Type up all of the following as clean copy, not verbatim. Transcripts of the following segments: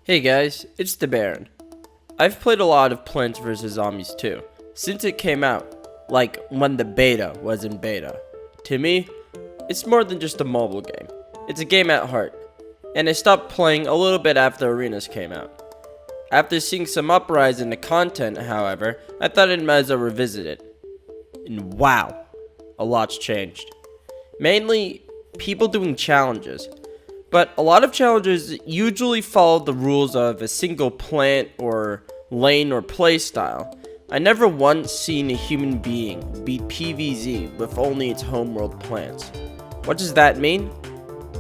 Hey guys, it's the Baron. I've played a lot of Plants vs. Zombies 2 since it came out, like when the beta was in beta. To me, it's more than just a mobile game. It's a game at heart, and I stopped playing a little bit after Arenas came out. After seeing some uprise in the content, however, I thought I might as well revisit it. And wow, a lot's changed. Mainly, people doing challenges. But a lot of challenges usually follow the rules of a single plant or lane or playstyle. I never once seen a human being beat PvZ with only its homeworld plants. What does that mean?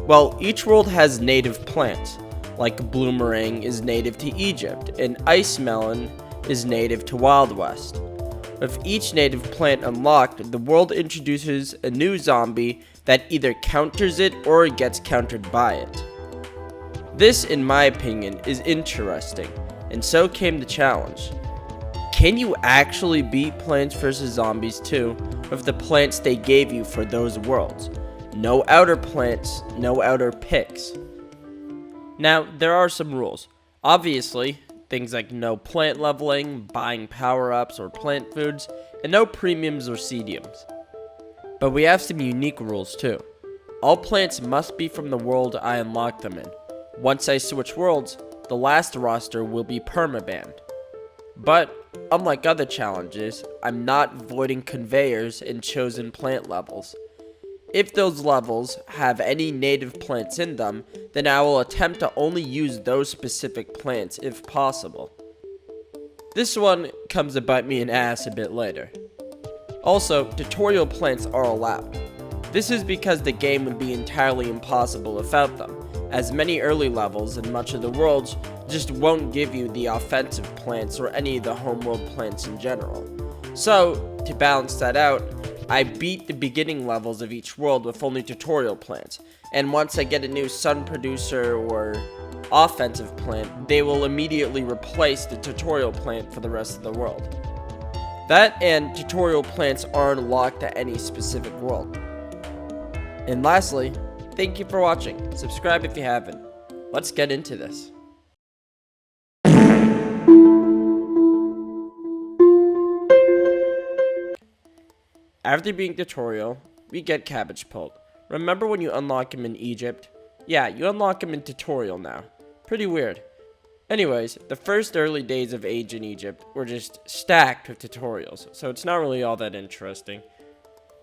Well, each world has native plants, like Bloomerang is native to Egypt, and Ice Melon is native to Wild West. With each native plant unlocked, the world introduces a new zombie that either counters it or gets countered by it. This, in my opinion, is interesting, and so came the challenge. Can you actually beat Plants vs. Zombies 2 with the plants they gave you for those worlds? No outer plants, no outer picks. Now, there are some rules. Obviously, things like no plant leveling, buying power-ups or plant foods, and no premiums or cediums. But we have some unique rules too. All plants must be from the world I unlock them in. Once I switch worlds, the last roster will be permabanned. But, unlike other challenges, I'm not voiding conveyors in chosen plant levels. If those levels have any native plants in them, then I will attempt to only use those specific plants if possible. This one comes to bite me in the ass a bit later. Also, tutorial plants are allowed. This is because the game would be entirely impossible without them, as many early levels and much of the worlds just won't give you the offensive plants or any of the homeworld plants in general. So, to balance that out, I beat the beginning levels of each world with only tutorial plants, and once I get a new sun producer or offensive plant, they will immediately replace the tutorial plant for the rest of the world. That and tutorial plants aren't locked to any specific world. And lastly, thank you for watching. Subscribe if you haven't. Let's get into this. After being tutorial, we get Cabbage Pult. Remember when you unlock him in Egypt? Yeah, you unlock him in tutorial now. Pretty weird. Anyways, the first early days of Age in Egypt were just stacked with tutorials, so it's not really all that interesting.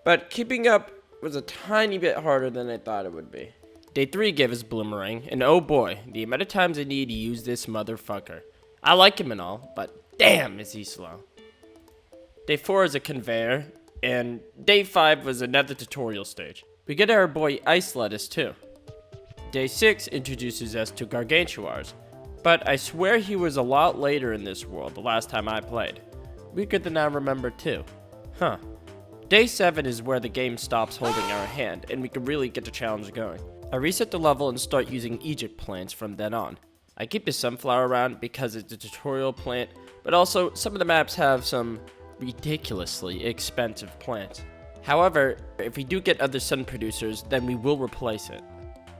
But keeping up was a tiny bit harder than I thought it would be. Day 3 gave us Bloomerang, and oh boy, the amount of times I need to use this motherfucker. I like him and all, but damn is he slow. Day 4 is a conveyor, and Day 5 was another tutorial stage. We get our boy Ice Lettuce too. Day 6 introduces us to Gargantuars, but I swear he was a lot later in this world the last time I played. Weaker than I remember too. Huh. Day 7 is where the game stops holding our hand, and we can really get the challenge going. I reset the level and start using Egypt plants from then on. I keep the sunflower around because it's a tutorial plant, but also some of the maps have some ridiculously expensive plants. However, if we do get other sun producers, then we will replace it.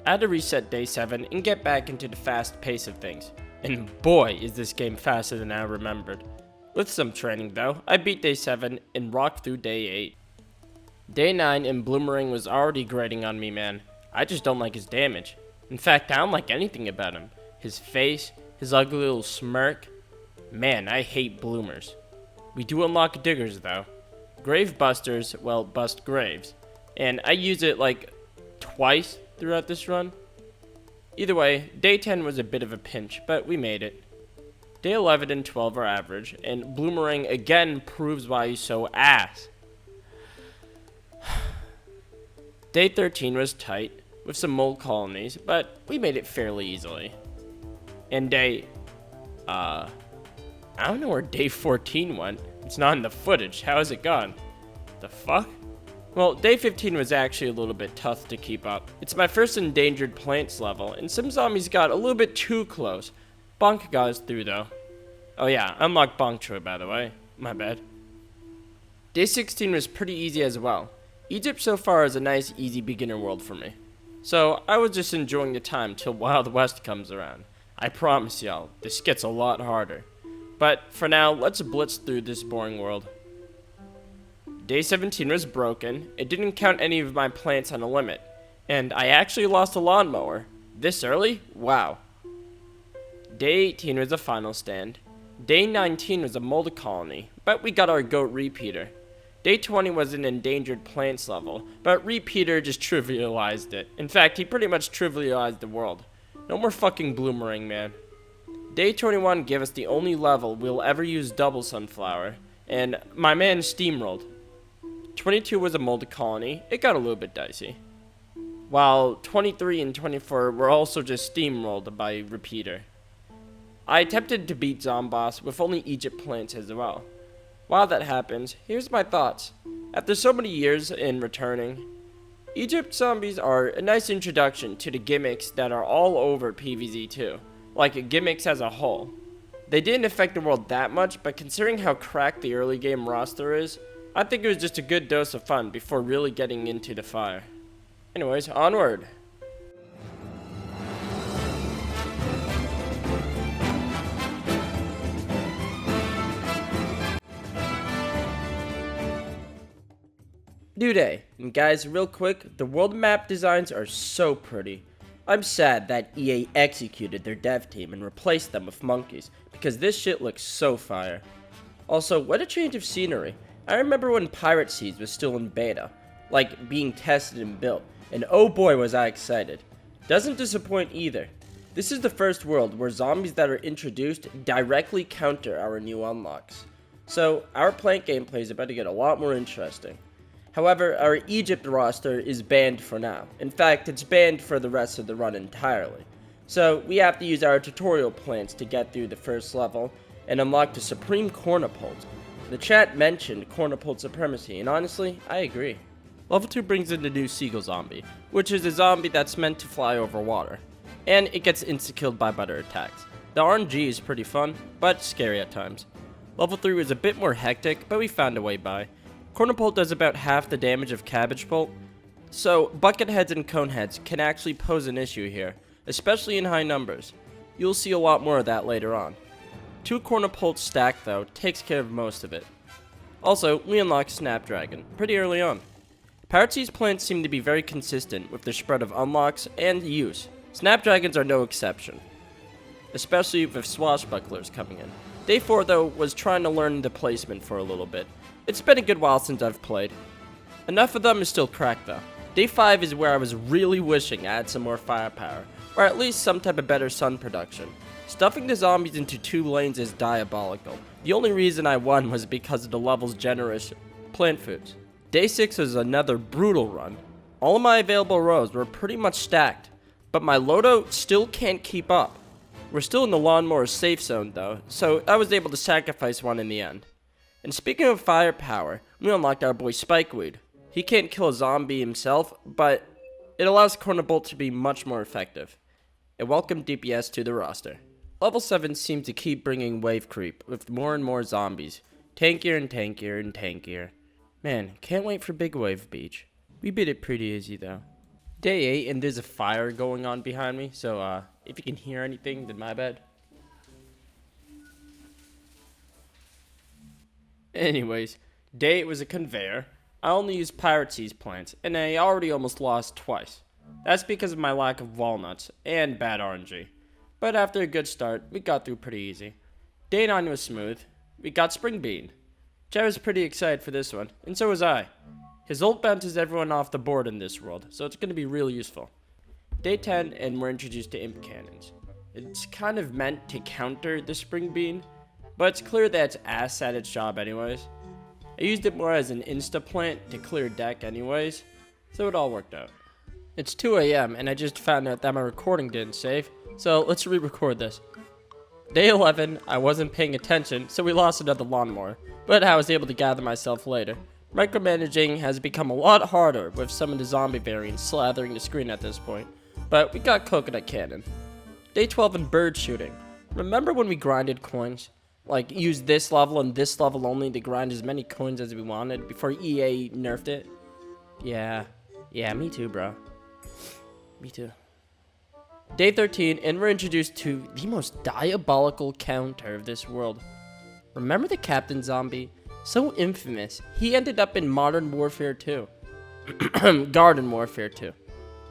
I had to reset Day 7 and get back into the fast pace of things. And boy, is this game faster than I remembered. With some training though, I beat Day 7 and rocked through Day 8. Day 9 and Bloomerang was already grating on me, man. I just don't like his damage. In fact, I don't like anything about him. His face, his ugly little smirk. Man, I hate bloomers. We do unlock diggers though. Grave busters, well, bust graves. And I use it like twice throughout this run. Either way, Day 10 was a bit of a pinch, but we made it. Day 11 and 12 are average, and Bloomerang again proves why he's so ass. Day 13 was tight, with some mold colonies, but we made it fairly easily. And I don't know where Day 14 went. It's not in the footage. How has it gone? The fuck? Well, Day 15 was actually a little bit tough to keep up. It's my first endangered plants level, and some zombies got a little bit too close. Bonk got us through though. Oh yeah, unlocked Bonk Troy by the way. My bad. Day 16 was pretty easy as well. Egypt so far is a nice easy beginner world for me. So I was just enjoying the time till Wild West comes around. I promise y'all, this gets a lot harder. But for now, let's blitz through this boring world. Day 17 was broken. It didn't count any of my plants on a limit. And I actually lost a lawnmower. This early? Wow. Day 18 was a final stand. Day 19 was a mold colony, but we got our goat repeater. Day 20 was an endangered plants level, but repeater just trivialized it. In fact, he pretty much trivialized the world. No more fucking bloomerang, man. Day 21 gave us the only level we'll ever use double sunflower, and my man steamrolled. 22 was a mold colony. It got a little bit dicey. While 23 and 24 were also just steamrolled by repeater. I attempted to beat Zomboss with only Egypt plants as well. While that happens, here's my thoughts. After so many years in returning, Egypt zombies are a nice introduction to the gimmicks that are all over PvZ2, like gimmicks as a whole. They didn't affect the world that much, but considering how cracked the early game roster is, I think it was just a good dose of fun before really getting into the fire. Anyways, onward! New day, and guys, real quick, the world map designs are so pretty. I'm sad that EA executed their dev team and replaced them with monkeys, because this shit looks so fire. Also, what a change of scenery. I remember when Pirate Seas was still in beta, like being tested and built, and oh boy was I excited. Doesn't disappoint either. This is the first world where zombies that are introduced directly counter our new unlocks. So, our plant gameplay is about to get a lot more interesting. However, our Egypt roster is banned for now. In fact, it's banned for the rest of the run entirely. So, we have to use our tutorial plants to get through the first level and unlock the Supreme Cornipult. The chat mentioned Cornipult supremacy, and honestly, I agree. Level 2 brings in the new Seagull Zombie, which is a zombie that's meant to fly over water. And it gets insta-killed by butter attacks. The RNG is pretty fun, but scary at times. Level 3 was a bit more hectic, but we found a way by. Cornipult does about half the damage of Cabbage Pult, so bucket heads and cone heads can actually pose an issue here, especially in high numbers. You'll see a lot more of that later on. 2 Cornipults stacked though takes care of most of it. Also, we unlocked Snapdragon pretty early on. Pirate Seas plants seem to be very consistent with their spread of unlocks and use. Snapdragons are no exception, especially with swashbucklers coming in. Day 4 though was trying to learn the placement for a little bit. It's been a good while since I've played. Enough of them is still cracked though. Day 5 is where I was really wishing I had some more firepower, or at least some type of better sun production. Stuffing the zombies into 2 lanes is diabolical. The only reason I won was because of the level's generous plant foods. Day 6 was another brutal run. All of my available rows were pretty much stacked, but my loadout still can't keep up. We're still in the lawnmower safe zone though, so I was able to sacrifice one in the end. And speaking of firepower, we unlocked our boy Spikeweed. He can't kill a zombie himself, but it allows Cornipult to be much more effective. A welcome DPS to the roster. Level 7 seems to keep bringing wave creep with more and more zombies. Tankier and tankier and tankier. Man, can't wait for Big Wave Beach. We beat it pretty easy though. Day 8 and there's a fire going on behind me, so if you can hear anything, then my bad. Anyways, day 8 was a conveyor. I only used Pirate Seas plants, and I already almost lost twice. That's because of my lack of walnuts and bad RNG. But after a good start, we got through pretty easy. Day 9 was smooth. We got Spring Bean. Jay was pretty excited for this one, and so was I. His ult bounces everyone off the board in this world, so it's going to be really useful. Day 10, and we're introduced to Imp Cannons. It's kind of meant to counter the Spring Bean, but it's clear that it's ass at its job anyways. I used it more as an insta-plant to clear deck anyways, so it all worked out. It's 2 AM and I just found out that my recording didn't save, so let's re-record this. Day 11, I wasn't paying attention, so we lost another lawnmower, but I was able to gather myself later. Micromanaging has become a lot harder with some of the zombie variants slathering the screen at this point, but we got Coconut Cannon. Day 12 and bird shooting. Remember when we grinded coins? Like, use this level and this level only to grind as many coins as we wanted before EA nerfed it? Yeah, me too, bro. Me too. Day 13, and we're introduced to the most diabolical counter of this world. Remember the Captain Zombie? So infamous, he ended up in Modern Warfare 2. Garden Warfare 2.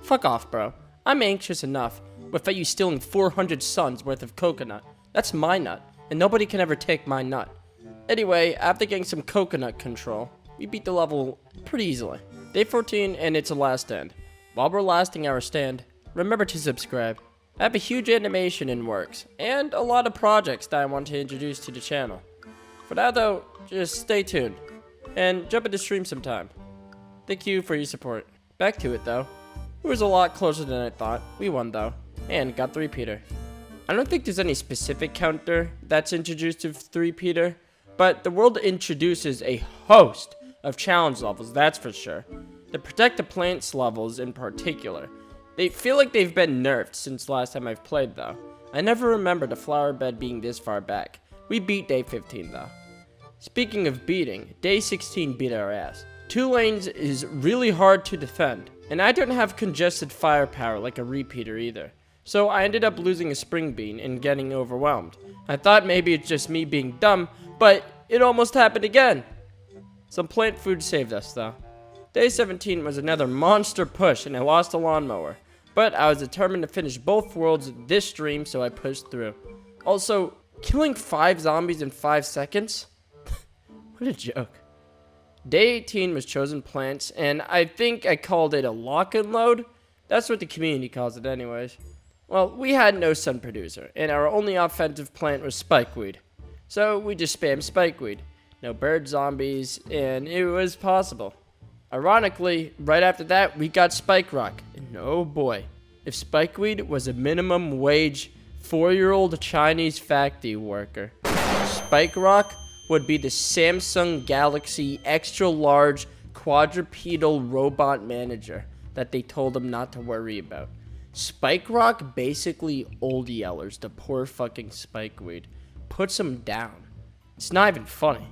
Fuck off, bro. I'm anxious enough without you stealing 400 suns worth of coconut. That's my nut, and nobody can ever take my nut. Anyway, after getting some coconut control, we beat the level pretty easily. Day 14, and it's a last stand. While we're lasting our stand, remember to subscribe. I have a huge animation in works, and a lot of projects that I want to introduce to the channel. For now though, just stay tuned, and jump into stream sometime. Thank you for your support. Back to it though. It was a lot closer than I thought. We won though, and got 3-peater. I don't think there's any specific counter that's introduced to 3-peater, but the world introduces a host of challenge levels, that's for sure. The Protect the Plants levels in particular. They feel like they've been nerfed since last time I've played though. I never remember the flower bed being this far back. We beat day 15 though. Speaking of beating, day 16 beat our ass. 2 lanes is really hard to defend, and I don't have congested firepower like a repeater either. So I ended up losing a spring bean and getting overwhelmed. I thought maybe it's just me being dumb, but it almost happened again. Some plant food saved us though. Day 17 was another monster push and I lost a lawnmower, but I was determined to finish both worlds this stream, so I pushed through. Also, killing 5 zombies in 5 seconds? What a joke. Day 18 was chosen plants, and I think I called it a lock and load. That's what the community calls it anyways. Well, we had no sun producer, and our only offensive plant was spikeweed. So we just spammed spikeweed. No bird zombies, and it was possible. Ironically, right after that, we got Spike Rock, and oh boy, if Spikeweed was a minimum wage 4-year-old Chinese factory worker, Spike Rock would be the Samsung Galaxy extra large quadrupedal robot manager that they told him not to worry about. Spike Rock basically old yellers the poor fucking Spikeweed, puts him down. It's not even funny.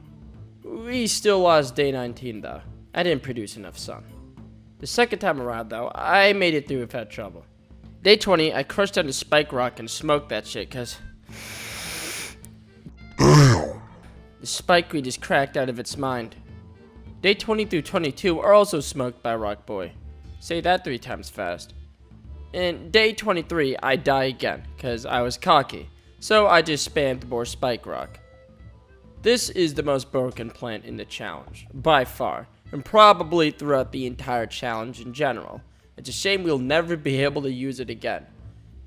We still lost day 19 though. I didn't produce enough sun. The second time around though, I made it through without trouble. Day 20, I crushed down the Spike Rock and smoked that shit cause the Spikeweed is cracked out of its mind. Day 20 through 22 are also smoked by Rock Boy. Say that 3 times fast. In day 23, I die again cause I was cocky, so I just spammed more Spike Rock. This is the most broken plant in the challenge, by far, and probably throughout the entire challenge in general. It's a shame we'll never be able to use it again.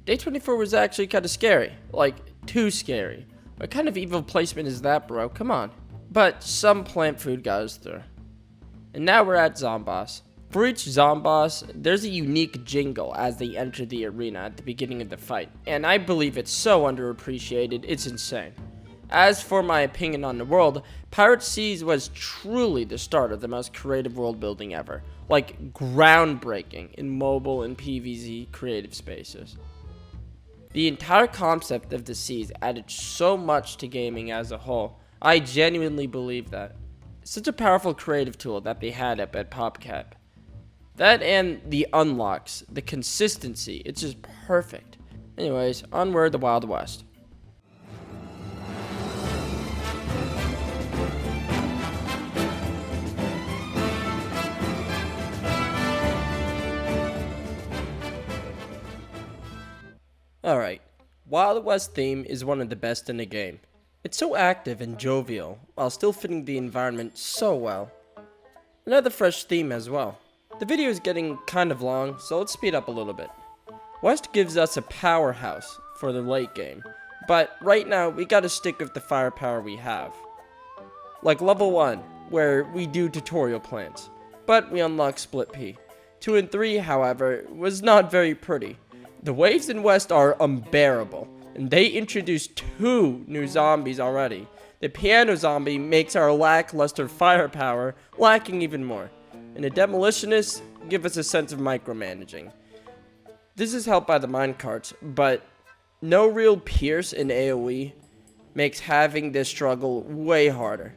Day 24 was actually kind of scary, like, too scary. What kind of evil placement is that, bro? Come on. But some plant food got us through. And now we're at Zomboss. For each Zomboss, there's a unique jingle as they enter the arena at the beginning of the fight, and I believe it's so underappreciated, it's insane. As for my opinion on the world, Pirate Seas was truly the start of the most creative world building ever. Like, groundbreaking in mobile and PvZ creative spaces. The entire concept of the seas added so much to gaming as a whole. I genuinely believe that. Such a powerful creative tool that they had up at PopCap. That and the unlocks, the consistency, it's just perfect. Anyways, onward the Wild West. Alright, Wild West theme is one of the best in the game. It's so active and jovial, while still fitting the environment so well. Another fresh theme as well. The video is getting kind of long, so let's speed up a little bit. West gives us a powerhouse for the late game, but right now we gotta stick with the firepower we have. Like level 1, where we do tutorial plants, but we unlock Split Pea. 2 and 3, however, was not very pretty. The waves in West are unbearable, and they introduced 2 new zombies already. The piano zombie makes our lackluster firepower lacking even more, and the demolitionists give us a sense of micromanaging. This is helped by the minecarts, but no real pierce in AoE makes having this struggle way harder.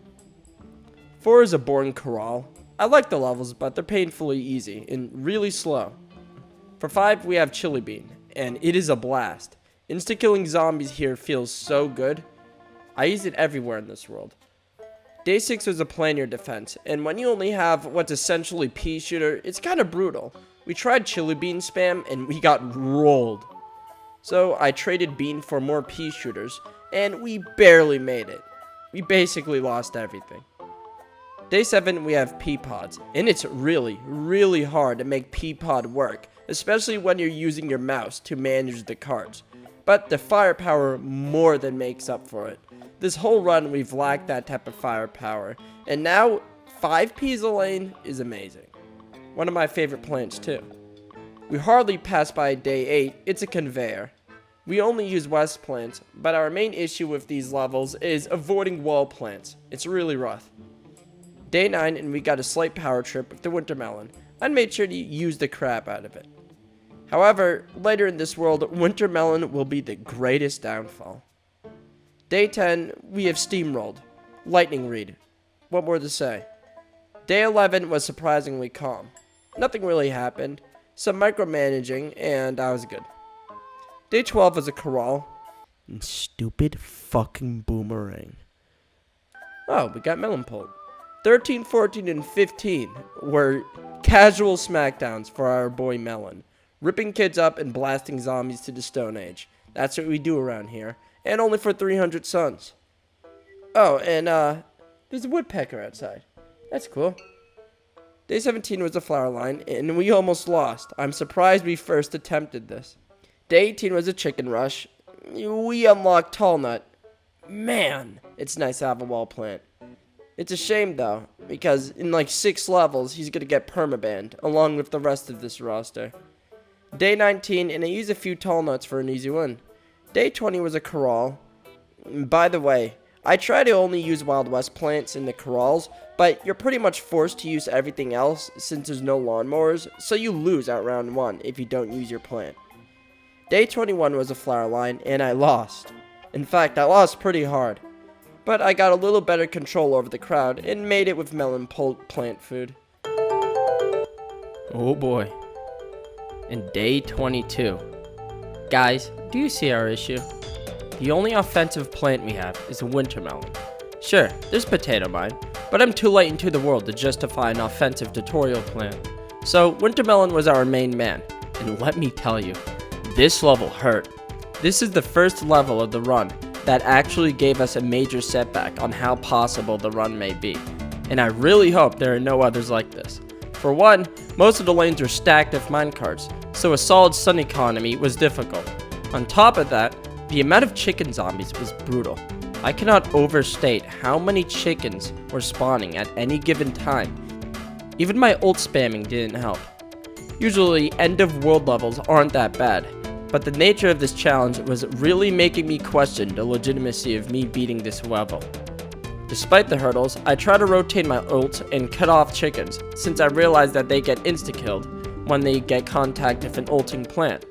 4 is a boring corral. I like the levels, but they're painfully easy and really slow. For 5, we have Chili Bean, and it is a blast. Insta-killing zombies here feels so good. I use it everywhere in this world. Day 6 was a plan your defense, and when you only have what's essentially pea shooter, it's kind of brutal. We tried chili bean spam, and we got rolled. So I traded bean for more pea shooters, and we barely made it. We basically lost everything. Day 7, we have pea pods, and it's really, really hard to make pea pod work, especially when you're using your mouse to manage the cards. But the firepower more than makes up for it. This whole run, we've lacked that type of firepower, and now 5 peas a lane is amazing. One of my favorite plants too. We hardly pass by day 8, it's a conveyor. We only use west plants, but our main issue with these levels is avoiding wall plants. It's really rough. Day 9, and we got a slight power trip with the winter melon. I made sure to use the crap out of it. However, later in this world, winter melon will be the greatest downfall. Day 10, we have steamrolled. Lightning read. What more to say? Day 11 was surprisingly calm. Nothing really happened. Some micromanaging, and I was good. Day 12 was a corral. And stupid fucking boomerang. Oh, we got melon pulp. 13, 14, and 15 were casual smackdowns for our boy Melon. Ripping kids up and blasting zombies to the Stone Age. That's what we do around here. And only for 300 suns. Oh, and there's a woodpecker outside. That's cool. Day 17 was a flower line, and we almost lost. I'm surprised we first attempted this. Day 18 was a chicken rush. We unlocked Tall Nut. Man, it's nice to have a wall plant. It's a shame, though, because in like 6 levels, he's going to get permabanned, along with the rest of this roster. Day 19, and I used a few tall nuts for an easy win. Day 20 was a corral. By the way, I try to only use Wild West plants in the corrals, but you're pretty much forced to use everything else since there's no lawnmowers, so you lose at round 1 if you don't use your plant. Day 21 was a flower line, and I lost. In fact, I lost pretty hard. But I got a little better control over the crowd and made it with melon plant food. Oh boy. And day 22. Guys, do you see our issue? The only offensive plant we have is a winter melon. Sure, there's potato mine, but I'm too late into the world to justify an offensive tutorial plant. So winter melon was our main man, and let me tell you, this level hurt. This is the first level of the run that actually gave us a major setback on how possible the run may be, and I really hope there are no others like this. For one, most of the lanes were stacked with minecarts, so a solid sun economy was difficult. On top of that, the amount of chicken zombies was brutal. I cannot overstate how many chickens were spawning at any given time. Even my ult spamming didn't help. Usually, end of world levels aren't that bad, but the nature of this challenge was really making me question the legitimacy of me beating this level. Despite the hurdles, I try to rotate my ult and cut off chickens, since I realize that they get insta-killed when they get contact with an ulting plant.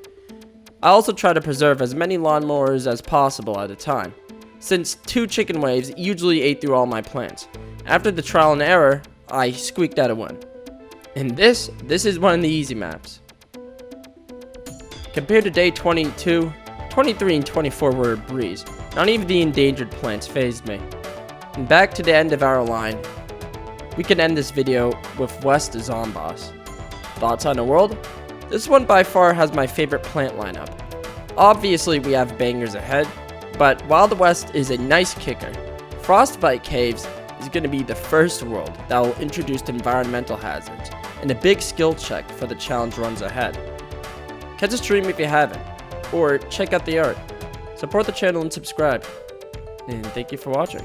I also try to preserve as many lawnmowers as possible at a time, since 2 chicken waves usually ate through all my plants. After the trial and error, I squeaked out a win. And this is one of the easy maps. Compared to day 22, 23 and 24 were a breeze. Not even the endangered plants fazed me. And back to the end of our line, we can end this video with Seas Zomboss. Thoughts on the world? This one by far has my favorite plant lineup. Obviously we have bangers ahead, but Wild West is a nice kicker. Frostbite Caves is going to be the first world that will introduce environmental hazards, and a big skill check for the challenge runs ahead. Catch a stream if you haven't, or check out the art. Support the channel and subscribe. And thank you for watching.